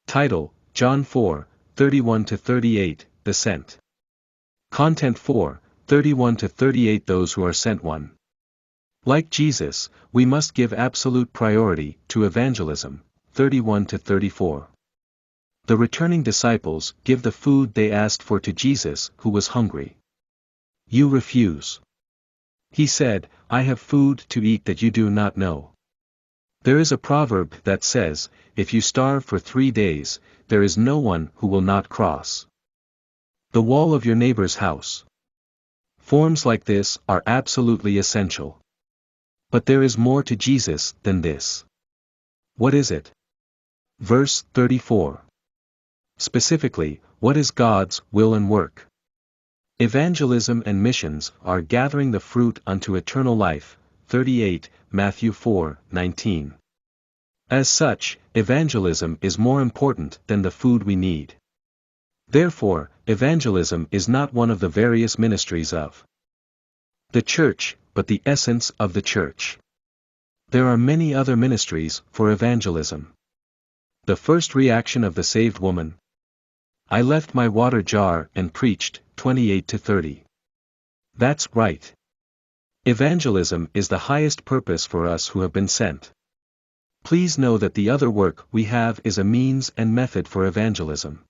Title, John 4, 31-38, The Sent. Content 4, 31-38 Those who are sent 1. Like Jesus, we must give absolute priority to evangelism, 31-34. The returning disciples give the food they asked for to Jesus, who was hungry. You refuse. He said, I have food to eat that you do not know. There is a proverb that says, if you starve for 3 days, there is no one who will not cross the wall of your neighbor's house. Forms like this are absolutely essential. But there is more to Jesus than this. What is it? Verse 34. Specifically, what is God's will and work? Evangelism and missions are gathering the fruit unto eternal life, 38, Matthew 4:19. As such, evangelism is more important than the food we need. Therefore, evangelism is not one of the various ministries of the church, but the essence of the church. There are many other ministries for evangelism. The first reaction of the saved woman. I left my water jar and preached, 28-30. That's right. Evangelism is the highest purpose for us who have been sent. Please know that the other work we have is a means and method for evangelism.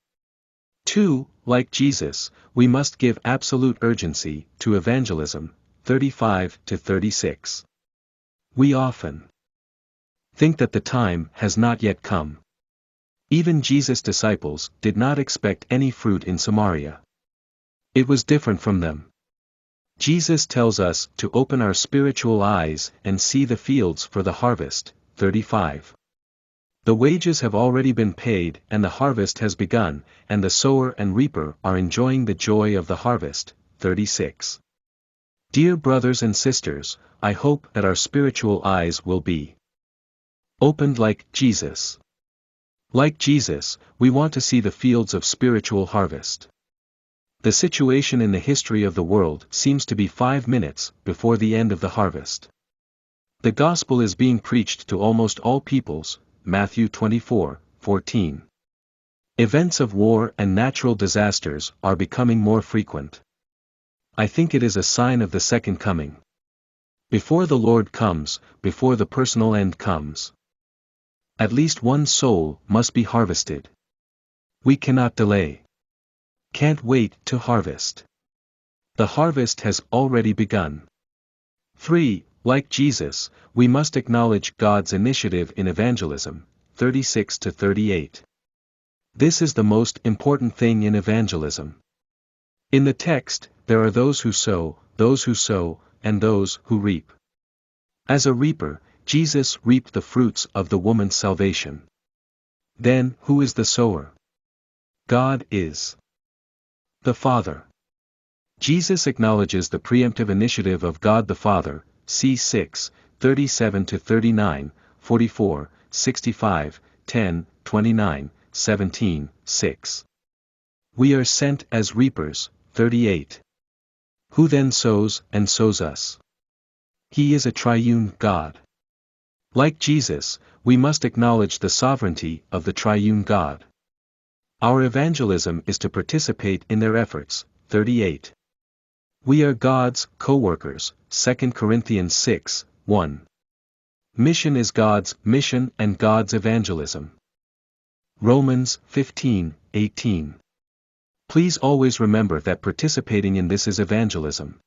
2. Like Jesus, we must give absolute urgency to evangelism, 35-36. We often think that the time has not yet come. Even Jesus' disciples did not expect any fruit in Samaria. It was different from them. Jesus tells us to open our spiritual eyes and see the fields for the harvest, 35. The wages have already been paid and the harvest has begun, and the sower and reaper are enjoying the joy of the harvest, 36. Dear brothers and sisters, I hope that our spiritual eyes will be opened like Jesus. Like Jesus, we want to see the fields of spiritual harvest. The situation in the history of the world seems to be 5 minutes before the end of the harvest. The gospel is being preached to almost all peoples, Matthew 24:14. Events of war and natural disasters are becoming more frequent. I think it is a sign of the second coming. Before the Lord comes, before the personal end comes, at least one soul must be harvested. We cannot delay. Can't wait to harvest. The harvest has already begun. 3. Like Jesus, we must acknowledge God's initiative in evangelism, 36-38. This is the most important thing in evangelism. In the text, there are those who sow, and those who reap. As a reaper, Jesus reaped the fruits of the woman's salvation. Then, who is the sower? God is the Father. Jesus acknowledges the preemptive initiative of God the Father, c. 6, 37-39, 44, 65, 10, 29, 17, 6. We are sent as reapers, 38. Who then sows and sows us? He is a triune God. Like Jesus, we must acknowledge the sovereignty of the triune God. Our evangelism is to participate in their efforts, 38. We are God's co-workers, 2 Corinthians 6, 1. Mission is God's mission and God's evangelism. Romans 15, 18. Please always remember that participating in this is evangelism.